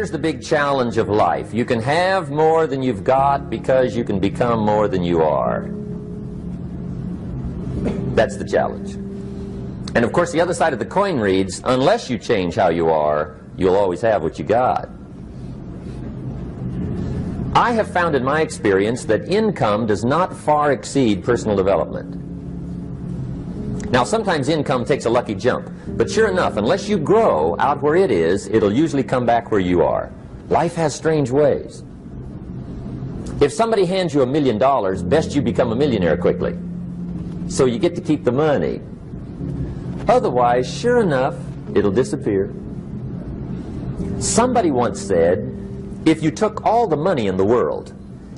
here's the big challenge of life. You can have more than you've got because you can become more than you are. That's the challenge. And of course the other side of the coin reads, unless you change how you are, you'll always have what you got. I have found in my experience that income does not far exceed personal development. Now sometimes income takes a lucky jump, but sure enough, unless you grow out where it is, it'll usually come back where you are. Life has strange ways. If somebody hands you $1 million, best you become a millionaire quickly, so you get to keep the money. Otherwise, sure enough, it'll disappear. Somebody once said, if you took all the money in the world,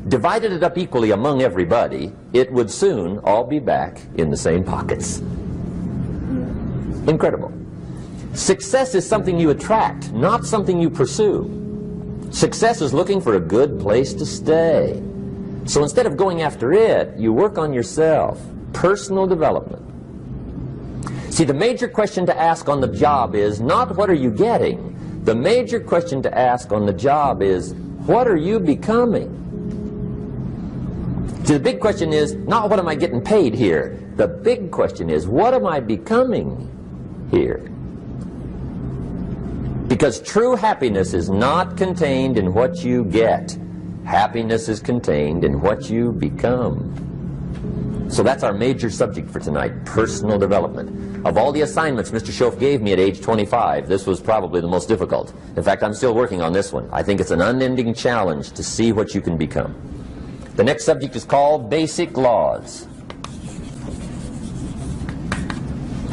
divided it up equally among everybody, it would soon all be back in the same pockets. Incredible. Success is something you attract, not something you pursue. Success is looking for a good place to stay. So instead of going after it, you work on yourself. Personal development. See, the major question to ask on the job is not what are you getting. The major question to ask on the job is what are you becoming? See, the big question is not what am I getting paid here. The big question is what am I becoming here? Because true happiness is not contained in what you get. Happiness is contained in what you become. So that's our major subject for tonight, personal development. Of all the assignments Mr. Schoaf gave me at age 25, this was probably the most difficult. In fact, I'm still working on this one. I think it's an unending challenge to see what you can become. The next subject is called Basic Laws.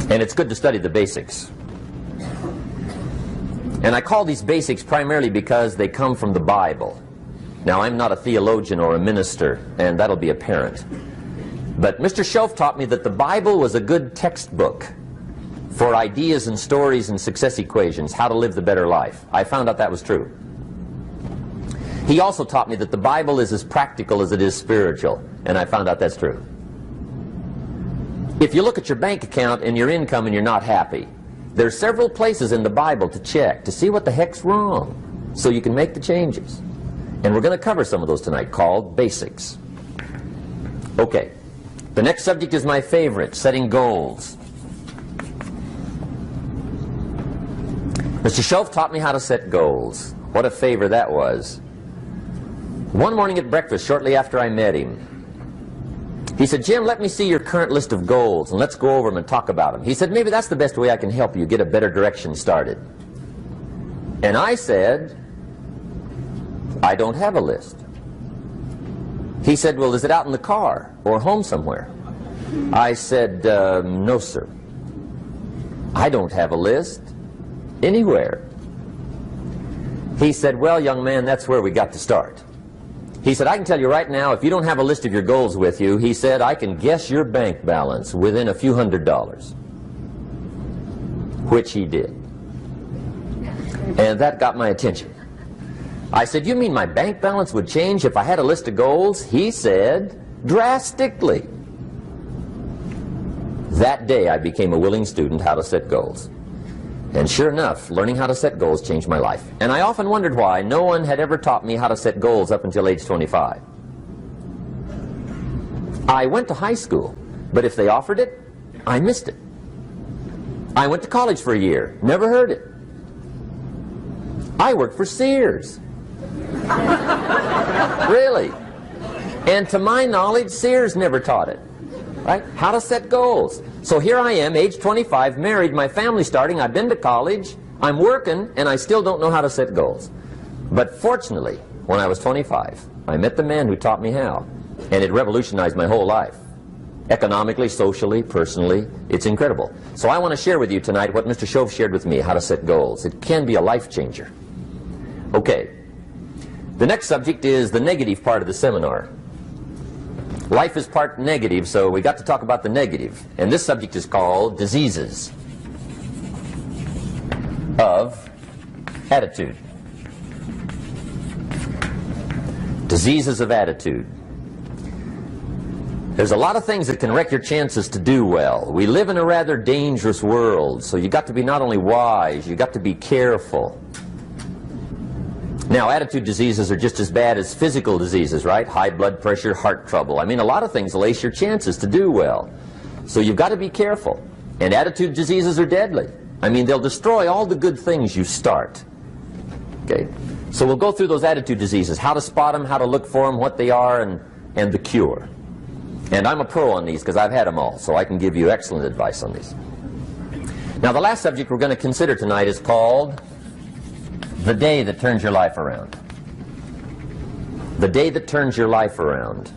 And it's good to study the basics. And I call these basics primarily because they come from the Bible. Now, I'm not a theologian or a minister, and that'll be apparent. But Mr. Schoaf taught me that the Bible was a good textbook for ideas and stories and success equations, how to live the better life. I found out that was true. He also taught me that the Bible is as practical as it is spiritual, and I found out that's true. If you look at your bank account and your income and you're not happy, there are several places in the Bible to check to see what the heck's wrong so you can make the changes. And we're going to cover some of those tonight, called basics. Okay. The next subject is my favorite, setting goals. Mr. Schoaf taught me how to set goals. What a favor that was. One morning at breakfast, shortly after I met him, he said, Jim, let me see your current list of goals, and let's go over them and talk about them. He said, maybe that's the best way I can help you get a better direction started. And I said, I don't have a list. He said, well, is it out in the car or home somewhere? I said, no, sir. I don't have a list anywhere. He said, well, young man, that's where we got to start. He said, I can tell you right now, if you don't have a list of your goals with you, he said, I can guess your bank balance within a few $100s. Which he did. And that got my attention. I said, you mean my bank balance would change if I had a list of goals? He said, drastically. That day I became a willing student how to set goals. And sure enough, learning how to set goals changed my life. And I often wondered why no one had ever taught me how to set goals up until age 25. I went to high school, but if they offered it, I missed it. I went to college for a year, never heard it. I worked for Sears. Really. And to my knowledge, Sears never taught it. Right? How to set goals. So here I am, age 25, married, my family's starting, I've been to college, I'm working, and I still don't know how to set goals. But fortunately, when I was 25, I met the man who taught me how, and it revolutionized my whole life. Economically, socially, personally, it's incredible. So I want to share with you tonight what Mr. Schoaf shared with me, how to set goals. It can be a life changer. Okay. The next subject is the negative part of the seminar. Life is part negative, so we got to talk about the negative. And this subject is called diseases of attitude. Diseases of attitude. There's a lot of things that can wreck your chances to do well. We live in a rather dangerous world, so you got to be not only wise, you got to be careful. Now, attitude diseases are just as bad as physical diseases, right? High blood pressure, heart trouble. I mean, a lot of things lace your chances to do well. So you've got to be careful. And attitude diseases are deadly. I mean, they'll destroy all the good things you start. Okay? So we'll go through those attitude diseases, how to spot them, how to look for them, what they are, and the cure. And I'm a pro on these because I've had them all, so I can give you excellent advice on these. Now, the last subject we're going to consider tonight is called the day that turns your life around. The day that turns your life around.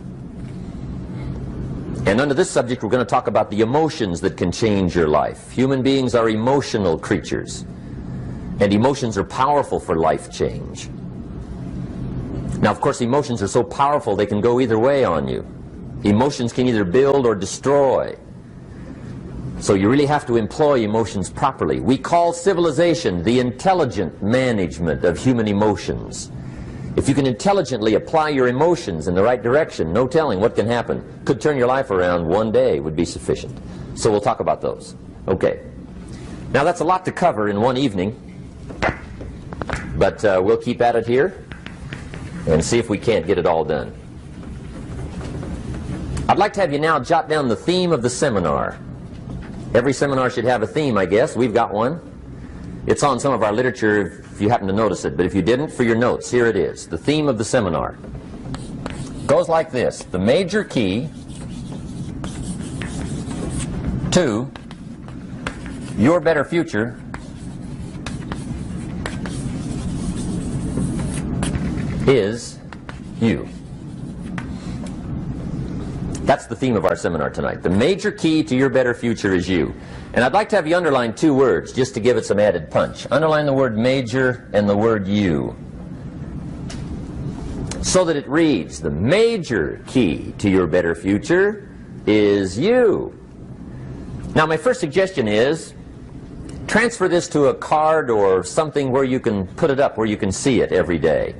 And under this subject, we're going to talk about the emotions that can change your life. Human beings are emotional creatures, and emotions are powerful for life change. Now, of course, emotions are so powerful they can go either way on you. Emotions can either build or destroy. So you really have to employ emotions properly. We call civilization the intelligent management of human emotions. If you can intelligently apply your emotions in the right direction, no telling what can happen. Could turn your life around one day would be sufficient. So we'll talk about those. Okay. Now that's a lot to cover in one evening, but we'll keep at it here and see if we can't get it all done. I'd like to have you now jot down the theme of the seminar. Every seminar should have a theme, I guess. We've got one. It's on some of our literature if you happen to notice it, but if you didn't, for your notes, here it is. The theme of the seminar goes like this: the major key to your better future is you. That's the theme of our seminar tonight. The major key to your better future is you. And I'd like to have you underline two words just to give it some added punch. Underline the word major and the word you, so that it reads, the major key to your better future is you. Now, my first suggestion is transfer this to a card or something where you can put it up, where you can see it every day.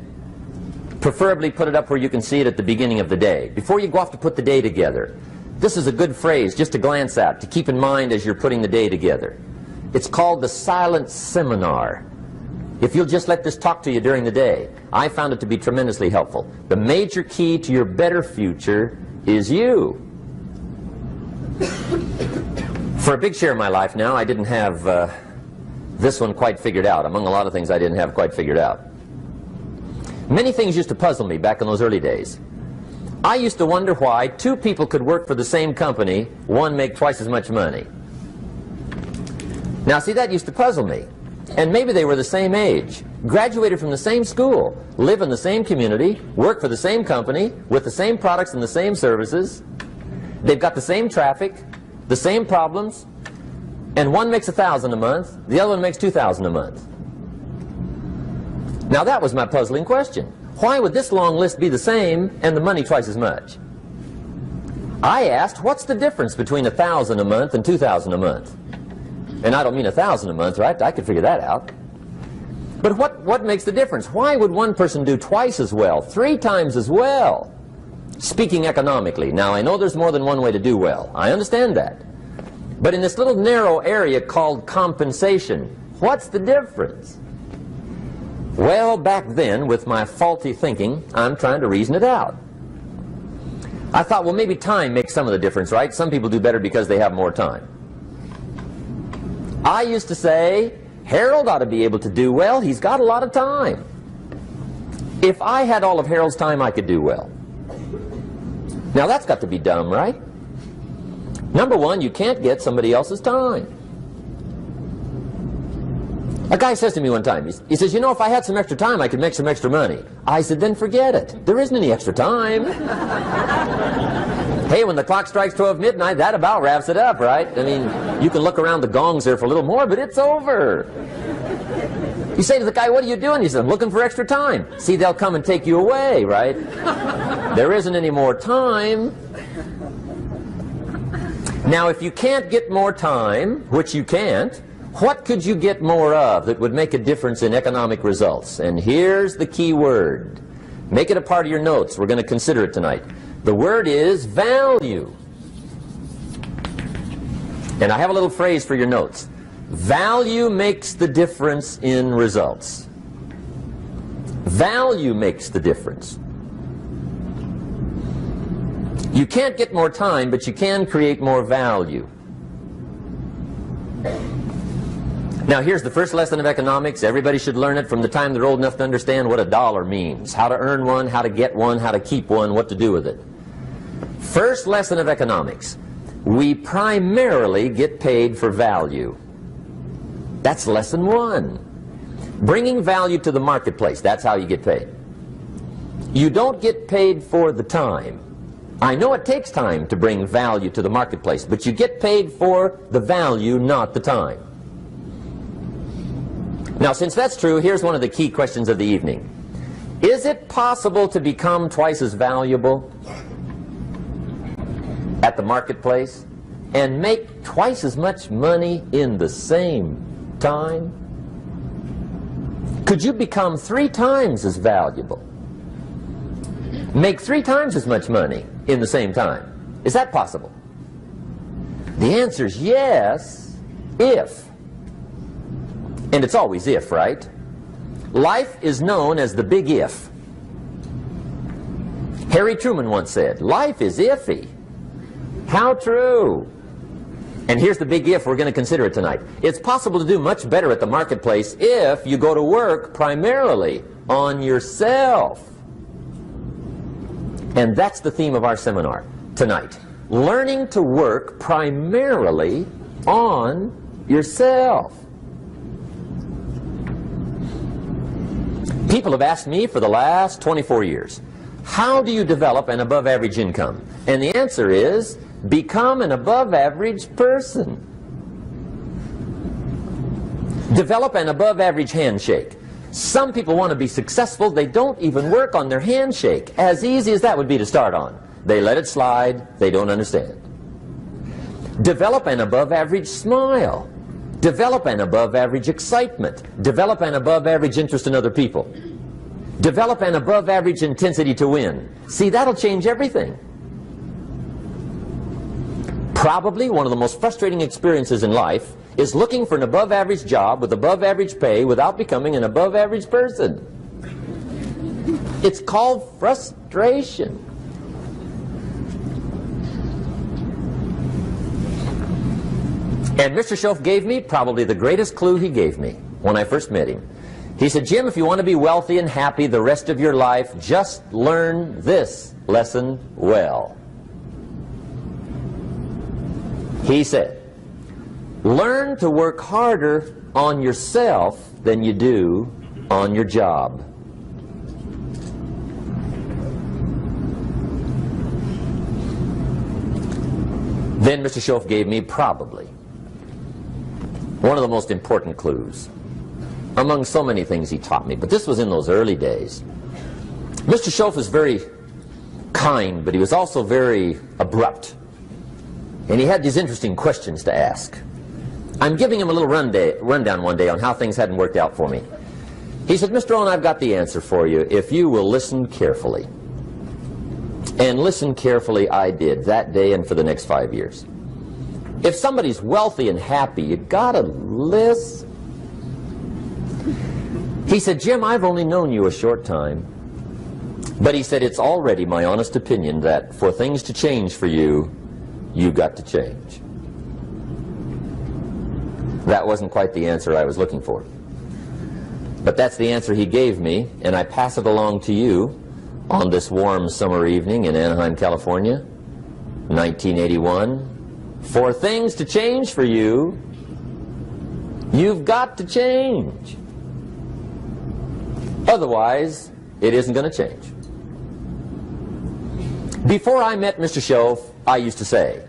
Preferably put it up where you can see it at the beginning of the day, before you go off to put the day together. This is a good phrase just to glance at, to keep in mind as you're putting the day together. It's called the silent seminar. If you'll just let this talk to you during the day, I found it to be tremendously helpful. The major key to your better future is you. For a big share of my life now, I didn't have this one quite figured out. Among a lot of things I didn't have quite figured out. Many things used to puzzle me back in those early days. I used to wonder why two people could work for the same company, one make twice as much money. Now, see, that used to puzzle me. And maybe they were the same age, graduated from the same school, live in the same community, work for the same company, with the same products and the same services. They've got the same traffic, the same problems, and one makes $1,000 a month, the other one makes $2,000 a month. Now that was my puzzling question. Why would this long list be the same and the money twice as much? I asked, what's the difference between $1,000 a month and $2,000 a month? And I don't mean $1,000 a month, right? I could figure that out. But what makes the difference? Why would one person do twice as well, 3 times as well? Speaking economically. Now, I know there's more than one way to do well. I understand that. But in this little narrow area called compensation, what's the difference? Well, back then, with my faulty thinking, I'm trying to reason it out. I thought, well, maybe time makes some of the difference, right? Some people do better because they have more time. I used to say, Harold ought to be able to do well. He's got a lot of time. If I had all of Harold's time, I could do well. Now, that's got to be dumb, right? Number one, you can't get somebody else's time. A guy says to me one time, he says, you know, if I had some extra time, I could make some extra money. I said, then forget it. There isn't any extra time. Hey, when the clock strikes 12 midnight, that about wraps it up, right? I mean, you can look around the gongs there for a little more, but it's over. You say to the guy, what are you doing? He says, I'm looking for extra time. See, they'll come and take you away, right? There isn't any more time. Now, if you can't get more time, which you can't, what could you get more of that would make a difference in economic results? And here's the key word. Make it a part of your notes. We're going to consider it tonight. The word is value. And I have a little phrase for your notes. Value makes the difference in results. Value makes the difference. You can't get more time, but you can create more value. Now here's the first lesson of economics. Everybody should learn it from the time they're old enough to understand what a dollar means, how to earn one, how to get one, how to keep one, what to do with it. First lesson of economics. We primarily get paid for value. That's lesson one. Bringing value to the marketplace, that's how you get paid. You don't get paid for the time. I know it takes time to bring value to the marketplace, but you get paid for the value, not the time. Now, since that's true, here's one of the key questions of the evening. Is it possible to become twice as valuable at the marketplace and make twice as much money in the same time? Could you become 3 times as valuable? Make 3 times as much money in the same time? Is that possible? The answer is yes, if. And it's always if, right? Life is known as the big if. Harry Truman once said, life is iffy. How true. And here's the big if we're going to consider it tonight. It's possible to do much better at the marketplace if you go to work primarily on yourself. And that's the theme of our seminar tonight. Learning to work primarily on yourself. People have asked me for the last 24 years, how do you develop an above-average income? And the answer is, become an above-average person. Develop an above-average handshake. Some people want to be successful, they don't even work on their handshake. As easy as that would be to start on. They let it slide, they don't understand. Develop an above-average smile. Develop an above-average excitement. Develop an above-average interest in other people. Develop an above-average intensity to win. See, that'll change everything. Probably one of the most frustrating experiences in life is looking for an above-average job with above-average pay without becoming an above-average person. It's called frustration. And Mr. Schoaf gave me probably the greatest clue he gave me when I first met him. He said, Jim, if you want to be wealthy and happy the rest of your life, just learn this lesson well. He said, learn to work harder on yourself than you do on your job. Then Mr. Schoaf gave me probably one of the most important clues among so many things he taught me, but this was in those early days. Mr. Schoaf was very kind, but he was also very abrupt. And he had these interesting questions to ask. I'm giving him a little rundown one day on how things hadn't worked out for me. He said, Mr. Rohn, I've got the answer for you if you will listen carefully. And listen carefully I did that day and for the next 5 years. If somebody's wealthy and happy, you gotta listen. He said, Jim, I've only known you a short time. But he said, it's already my honest opinion that for things to change for you, you've got to change. That wasn't quite the answer I was looking for. But that's the answer he gave me, and I pass it along to you on this warm summer evening in Anaheim, California, 1981. For things to change for you, you've got to change. Otherwise, it isn't going to change. Before I met Mr. Schoaf, I used to say,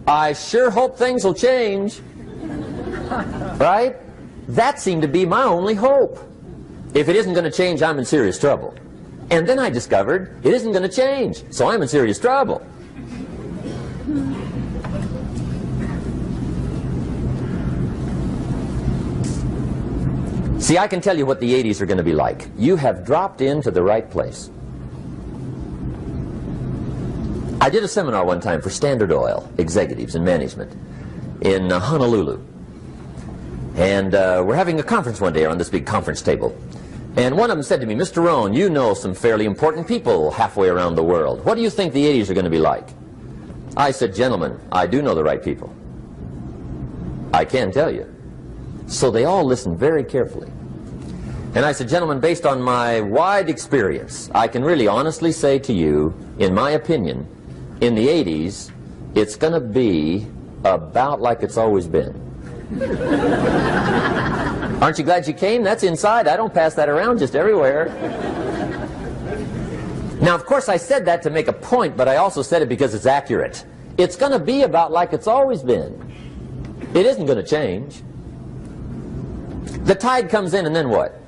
I sure hope things will change. Right? That seemed to be my only hope. If it isn't going to change, I'm in serious trouble. And then I discovered it isn't going to change, so I'm in serious trouble. See, I can tell you what the 80s are going to be like. You have dropped into the right place. I did a seminar one time for Standard Oil executives and management in Honolulu. And we're having a conference one day on this big conference table. And one of them said to me, Mr. Rohn, you know some fairly important people halfway around the world. What do you think the 80s are going to be like? I said, gentlemen, I do know the right people. I can tell you. So they all listened very carefully. And I said, gentlemen, based on my wide experience, I can really honestly say to you, in my opinion, in the 80s, it's going to be about like it's always been. Aren't you glad you came? That's inside. I don't pass that around just everywhere. Now, of course, I said that to make a point, but I also said it because it's accurate. It's going to be about like it's always been. It isn't going to change. The tide comes in, and then what?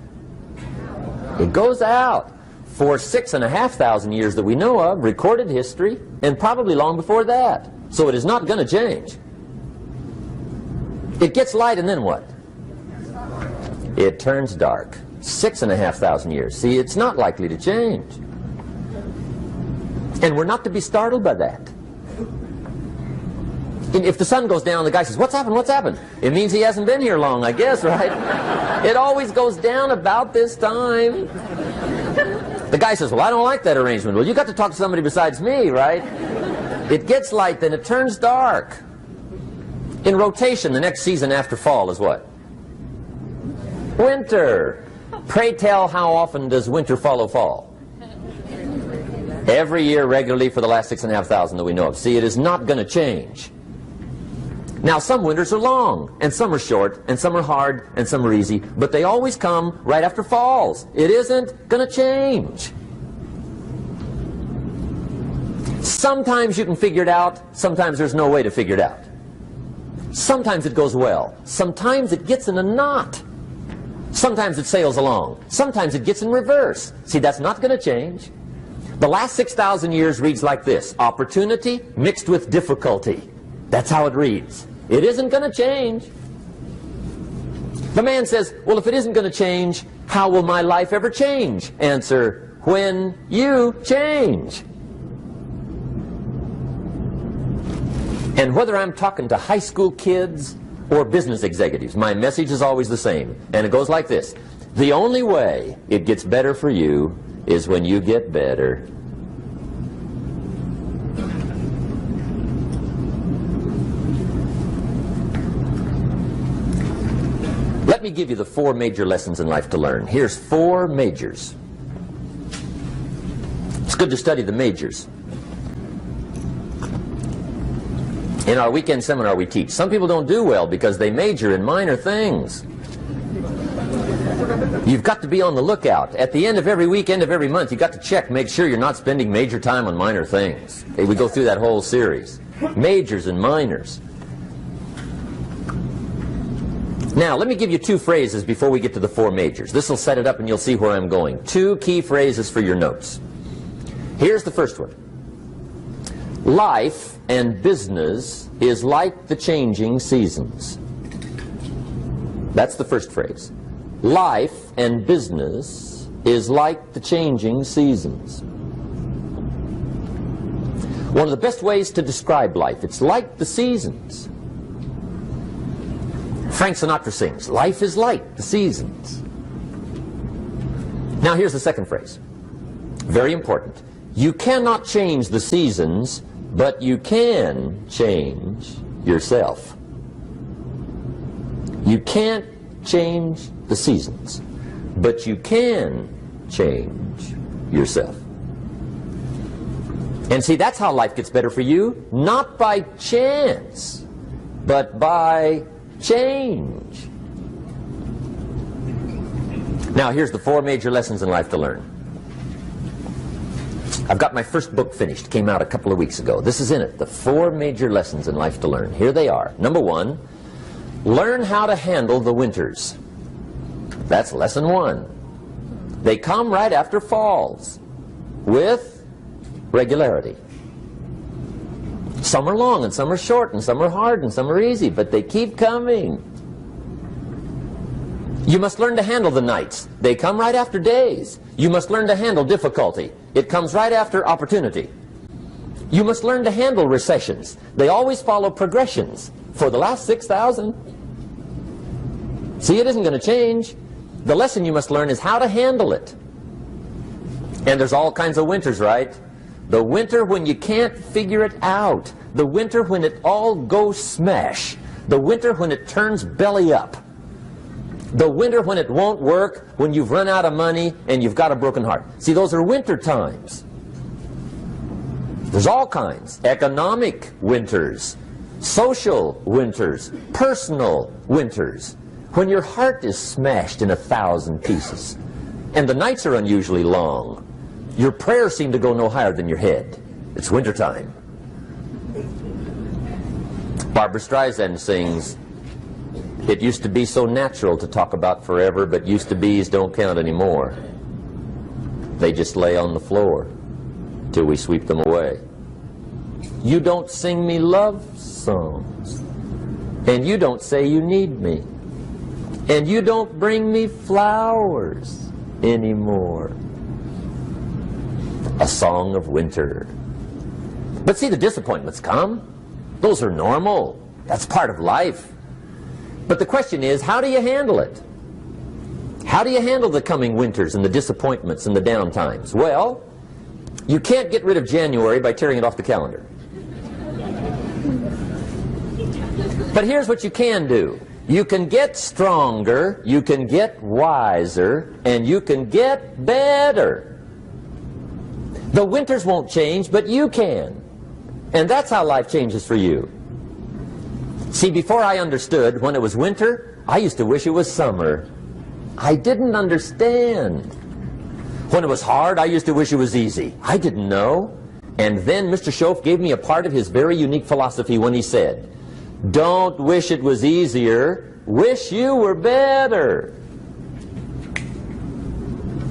It goes out. For 6,500 years that we know of, recorded history, and probably long before that. So it is not going to change. It gets light, and then what? It turns dark. 6,500 years. See, it's not likely to change. And we're not to be startled by that. If the sun goes down, the guy says, what's happened, what's happened? It means he hasn't been here long, I guess, right? It always goes down about this time. The guy says, well, I don't like that arrangement. Well, you got to talk to somebody besides me, right? It gets light, then it turns dark. In rotation, the next season after fall is what? Winter. Pray tell, how often does winter follow fall? Every year regularly for the last 6,500 that we know of. See, it is not going to change. Now, some winters are long, and some are short, and some are hard, and some are easy, but they always come right after falls. It isn't going to change. Sometimes you can figure it out, sometimes there's no way to figure it out. Sometimes it goes well, sometimes it gets in a knot. Sometimes it sails along, sometimes it gets in reverse. See, that's not going to change. The last 6,000 years reads like this: opportunity mixed with difficulty. That's how it reads. It isn't going to change. The man says, well, if it isn't going to change, how will my life ever change? Answer, when you change. And whether I'm talking to high school kids or business executives, my message is always the same. And it goes like this: the only way it gets better for you is when you get better. Let me give you the 4 major lessons in life to learn. Here's 4 majors. It's good to study the majors. In our weekend seminar we teach. Some people don't do well because they major in minor things. You've got to be on the lookout. At the end of every week, end of every month, you've got to check, make sure you're not spending major time on minor things. Okay, we go through that whole series. Majors and minors. Now, let me give you 2 phrases before we get to the 4 majors. This will set it up and you'll see where I'm going. 2 key phrases for your notes. Here's the first one. Life and business is like the changing seasons. That's the first phrase. Life and business is like the changing seasons. One of the best ways to describe life, it's like the seasons. Frank Sinatra sings, life is like the seasons. Now here's the second phrase. Very important. You cannot change the seasons, but you can change yourself. You can't change the seasons, but you can change yourself. And see, that's how life gets better for you, not by chance, but by change. Now, here's the 4 major lessons in life to learn. I've got my first book finished, came out a couple of weeks ago. This is in it, the 4 major lessons in life to learn. Here they are. Number 1, learn how to handle the winters. That's lesson 1. They come right after falls, with regularity. Some are long, and some are short, and some are hard, and some are easy, but they keep coming. You must learn to handle the nights. They come right after days. You must learn to handle difficulty. It comes right after opportunity. You must learn to handle recessions. They always follow progressions. For the last 6,000. See, it isn't going to change. The lesson you must learn is how to handle it. And there's all kinds of winters, right? The winter when you can't figure it out. The winter when it all goes smash. The winter when it turns belly up. The winter when it won't work, when you've run out of money and you've got a broken heart. See, those are winter times. There's all kinds. Economic winters, social winters, personal winters. When your heart is smashed in 1,000 pieces and the nights are unusually long, your prayers seem to go no higher than your head. It's wintertime. Barbra Streisand sings, "It used to be so natural to talk about forever, but used to be's don't count anymore. They just lay on the floor till we sweep them away. You don't sing me love songs, and you don't say you need me, and you don't bring me flowers anymore." A song of winter. But see, the disappointments come. Those are normal. That's part of life. But the question is, how do you handle it? How do you handle the coming winters and the disappointments and the down times? Well, you can't get rid of January by tearing it off the calendar. But here's what you can do. You can get stronger, you can get wiser, and you can get better. The winters won't change, but you can. And that's how life changes for you. See, before I understood, when it was winter, I used to wish it was summer. I didn't understand. When it was hard, I used to wish it was easy. I didn't know. And then Mr. Schoaf gave me a part of his very unique philosophy when he said, "Don't wish it was easier, wish you were better."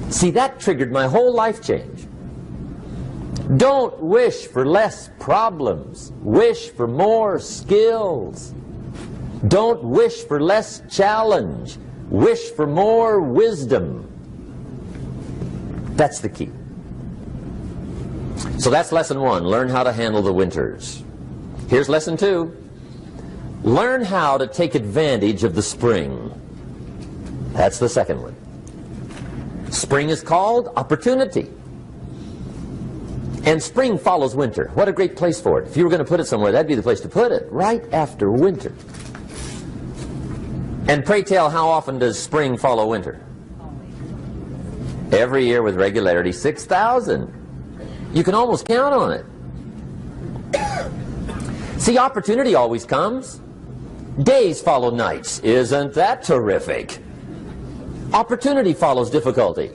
See, that triggered my whole life change. Don't wish for less problems. Wish for more skills. Don't wish for less challenge. Wish for more wisdom. That's the key. So that's lesson one. Learn how to handle the winters. Here's lesson two. Learn how to take advantage of the spring. That's the second one. Spring is called opportunity. And spring follows winter. What a great place for it. If you were going to put it somewhere, that'd be the place to put it, right after winter. And pray tell, how often does spring follow winter? Every year with regularity, 6,000. You can almost count on it. See, opportunity always comes. Days follow nights. Isn't that terrific? Opportunity follows difficulty.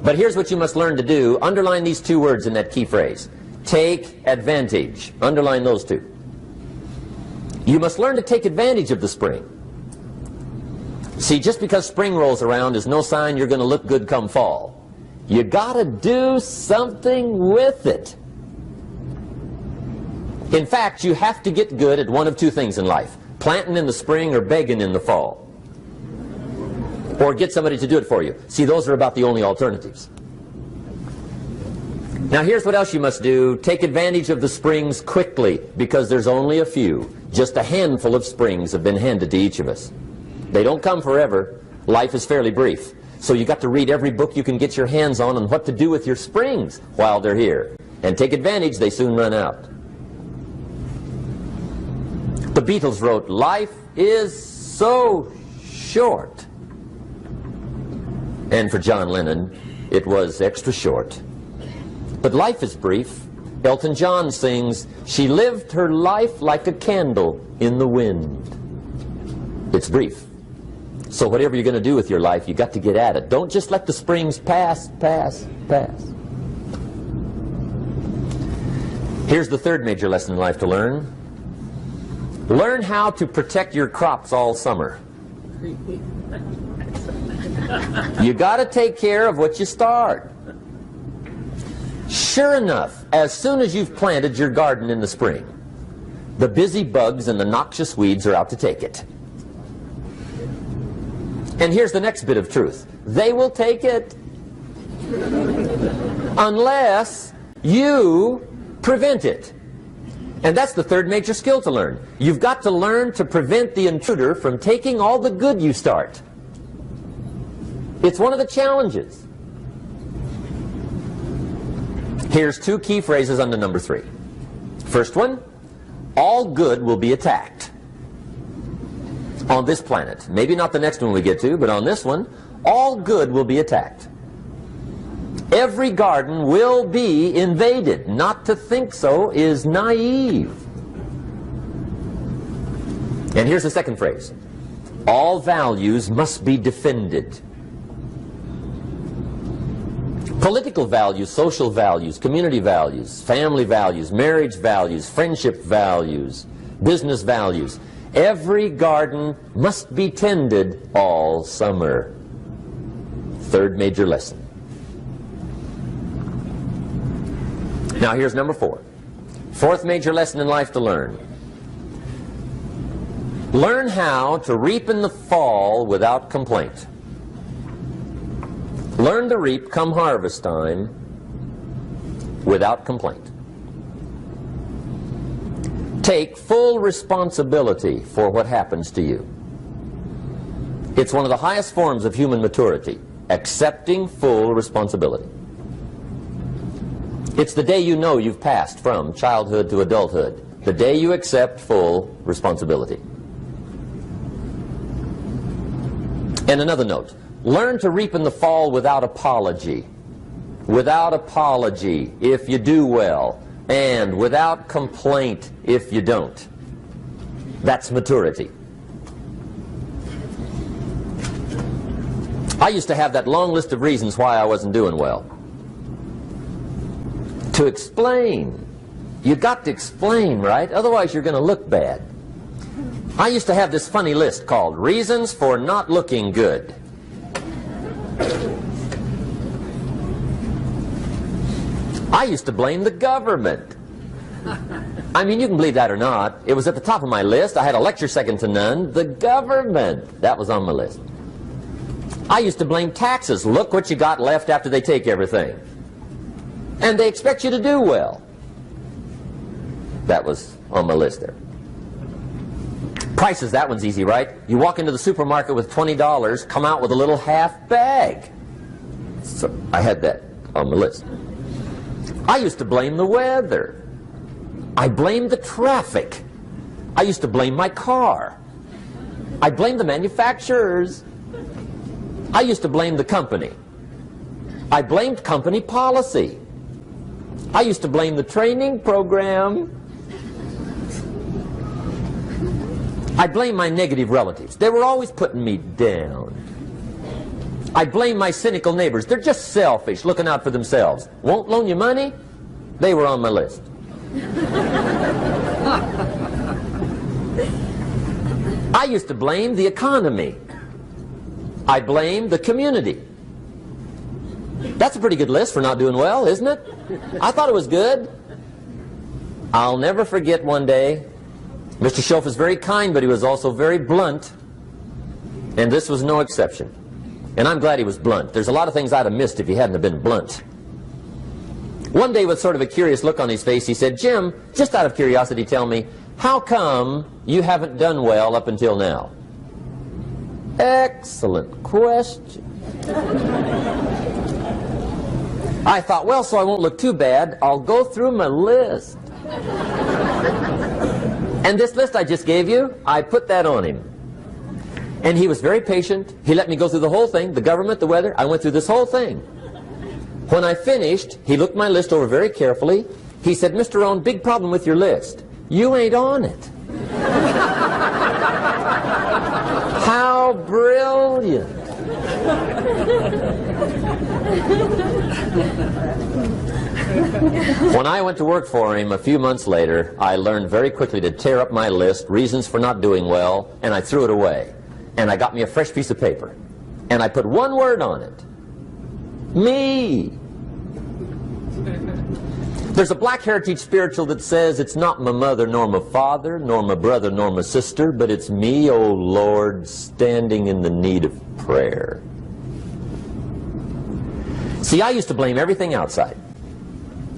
But here's what you must learn to do. Underline these two words in that key phrase. Take advantage. Underline those two. You must learn to take advantage of the spring. See, just because spring rolls around is no sign you're going to look good come fall. You got to do something with it. In fact, you have to get good at one of two things in life. Planting in the spring or begging in the fall. Or get somebody to do it for you. See, those are about the only alternatives. Now here's what else you must do. Take advantage of the springs quickly, because there's only a few. Just a handful of springs have been handed to each of us. They don't come forever. Life is fairly brief. So you got to read every book you can get your hands on what to do with your springs while they're here. And take advantage, they soon run out. The Beatles wrote, "Life is so short." And for John Lennon, it was extra short. But life is brief. Elton John sings, "She lived her life like a candle in the wind." It's brief. So whatever you're going to do with your life, you got to get at it. Don't just let the springs pass. Here's the third major lesson in life to learn. Learn how to protect your crops all summer. You got to take care of what you start. Sure enough, as soon as you've planted your garden in the spring, the busy bugs and the noxious weeds are out to take it. And here's the next bit of truth. They will take it unless you prevent it. And that's the third major skill to learn. You've got to learn to prevent the intruder from taking all the good you start. It's one of the challenges. Here's two key phrases under number 3. First one, all good will be attacked on this planet. Maybe not the next one we get to, but on this one, all good will be attacked. Every garden will be invaded. Not to think so is naive. And here's the second phrase. All values must be defended. Political values, social values, community values, family values, marriage values, friendship values, business values. Every garden must be tended all summer. Third major lesson. Now here's number 4. Fourth major lesson in life to learn. Learn how to reap in the fall without complaint. Learn to reap come harvest time without complaint. Take full responsibility for what happens to you. It's one of the highest forms of human maturity, accepting full responsibility. It's the day you know you've passed from childhood to adulthood, the day you accept full responsibility. And another note, learn to reap in the fall without apology. Without apology if you do well, and without complaint if you don't. That's maturity. I used to have that long list of reasons why I wasn't doing well. To explain. You got to explain, right? Otherwise you're going to look bad. I used to have this funny list called Reasons for Not Looking Good. I used to blame the government. I mean, you can believe that or not. It was at the top of my list. I had a lecture second to none. The government. That was on my list. I used to blame taxes. Look what you got left after they take everything. And they expect you to do well. That was on my list there. Prices, that one's easy, right? You walk into the supermarket with $20, come out with a little half bag. So I had that on my list. I used to blame the weather. I blamed the traffic. I used to blame my car. I blamed the manufacturers. I used to blame the company. I blamed company policy. I used to blame the training program. I blame my negative relatives. They were always putting me down. I blame my cynical neighbors. They're just selfish, looking out for themselves. Won't loan you money? They were on my list. I used to blame the economy. I blamed the community. That's a pretty good list for not doing well, isn't it? I thought it was good. I'll never forget one day, Mr. Schoaf was very kind, but he was also very blunt, and this was no exception. And I'm glad he was blunt. There's a lot of things I'd have missed if he hadn't have been blunt. One day, with sort of a curious look on his face, he said, "Jim, just out of curiosity, tell me, how come you haven't done well up until now?" Excellent question. I thought, well, so I won't look too bad, I'll go through my list. And this list I just gave you, I put that on him. And he was very patient. He let me go through the whole thing, the government, the weather. I went through this whole thing. When I finished, he looked my list over very carefully. He said, "Mr. Rohn, big problem with your list. You ain't on it." How brilliant. When I went to work for him a few months later, I learned very quickly to tear up my list, reasons for not doing well, and I threw it away. And I got me a fresh piece of paper. And I put one word on it. Me. There's a black heritage spiritual that says, "It's not my mother nor my father, nor my brother nor my sister, but it's me, oh Lord, standing in the need of prayer." See, I used to blame everything outside.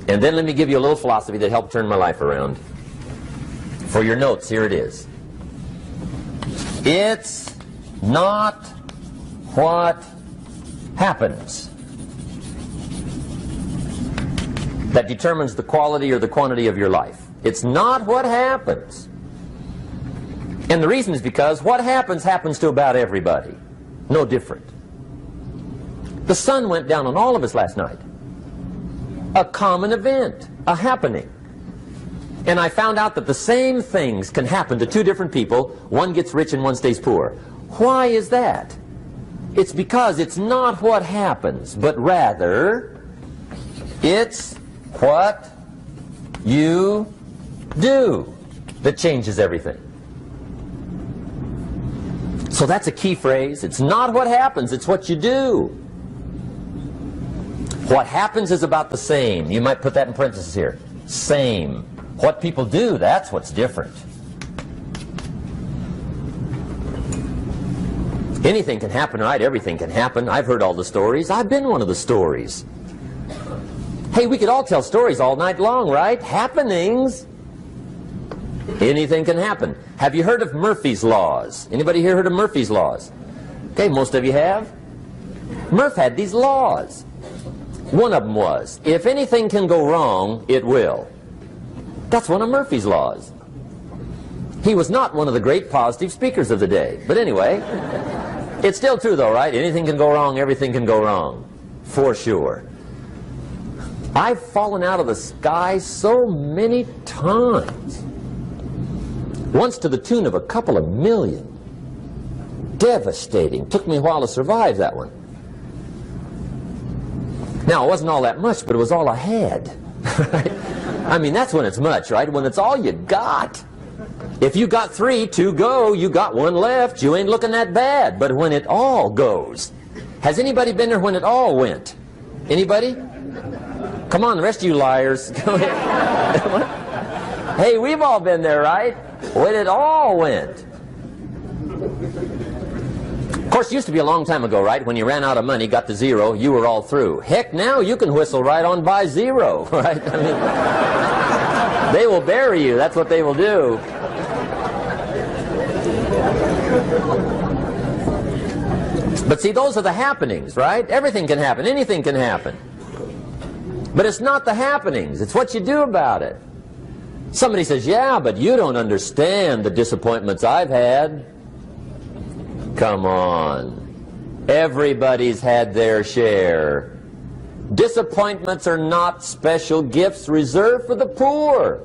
And then let me give you a little philosophy that helped turn my life around. For your notes, here it is. It's not what happens that determines the quality or the quantity of your life. It's not what happens. And the reason is because what happens to about everybody. No different. The sun went down on all of us last night. A common event, a happening. And I found out that the same things can happen to two different people. One gets rich and one stays poor. Why is that? It's because it's not what happens, but rather it's what you do that changes everything. So that's a key phrase. It's not what happens, it's what you do. What happens is about the same. You might put that in parentheses here. Same. What people do, that's what's different. Anything can happen, right? Everything can happen. I've heard all the stories. I've been one of the stories. Hey, we could all tell stories all night long, right? Happenings. Anything can happen. Have you heard of Murphy's Laws? Anybody here heard of Murphy's Laws? Okay, most of you have. Murph had these laws. One of them was, if anything can go wrong, it will. That's one of Murphy's Laws. He was not one of the great positive speakers of the day. But anyway, it's still true though, right? Anything can go wrong, everything can go wrong. For sure. I've fallen out of the sky so many times. Once to the tune of a couple of million. Devastating. Took me a while to survive that one. Now, it wasn't all that much, but it was all I had. Right? I mean, that's when it's much, right? When it's all you got. If you got 3, 2 go, you got 1 left, you ain't looking that bad. But when it all goes, has anybody been there when it all went? Anybody? Come on, the rest of you liars. Go ahead. Hey, we've all been there, right? When it all went. Of course, it used to be a long time ago, right? When you ran out of money, got to 0, you were all through. Heck, now you can whistle right on by 0, right? I mean, they will bury you. That's what they will do. But see, those are the happenings, right? Everything can happen. Anything can happen. But it's not the happenings. It's what you do about it. Somebody says, yeah, but you don't understand the disappointments I've had. Come on. Everybody's had their share. Disappointments are not special gifts reserved for the poor.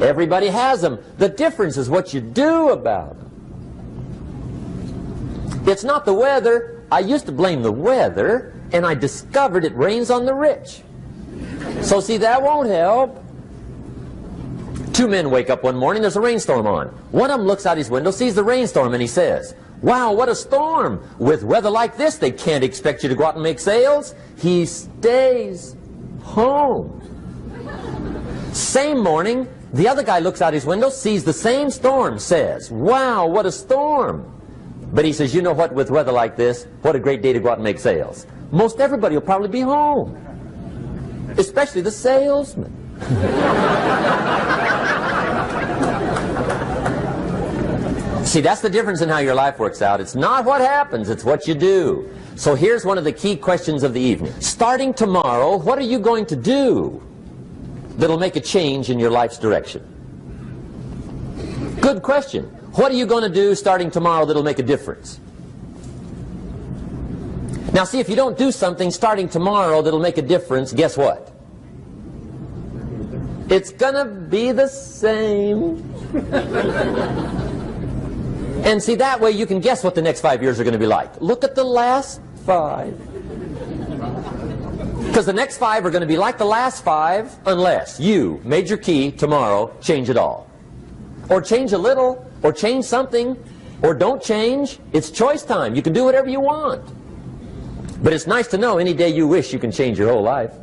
Everybody has them. The difference is what you do about them. It's not the weather. I used to blame the weather, and I discovered it rains on the rich. So see, that won't help. 2 men wake up one morning, there's a rainstorm on. One of them looks out his window, sees the rainstorm, and he says, wow, what a storm. With weather like this, they can't expect you to go out and make sales. He stays home. Same morning, the other guy looks out his window, sees the same storm, says, wow, what a storm. But he says, you know what, with weather like this, what a great day to go out and make sales. Most everybody will probably be home, especially the salesman. See, that's the difference in how your life works out. It's not what happens, it's what you do. So here's one of the key questions of the evening. Starting tomorrow, what are you going to do that'll make a change in your life's direction? Good question. What are you going to do starting tomorrow that'll make a difference? Now see, if you don't do something starting tomorrow that'll make a difference, guess what? It's gonna be the same. And see, that way you can guess what the next 5 years are going to be like. Look at the last 5. Because the next 5 are going to be like the last 5 unless you, major key, tomorrow, change it all. Or change a little, or change something, or don't change. It's choice time. You can do whatever you want. But it's nice to know any day you wish you can change your whole life.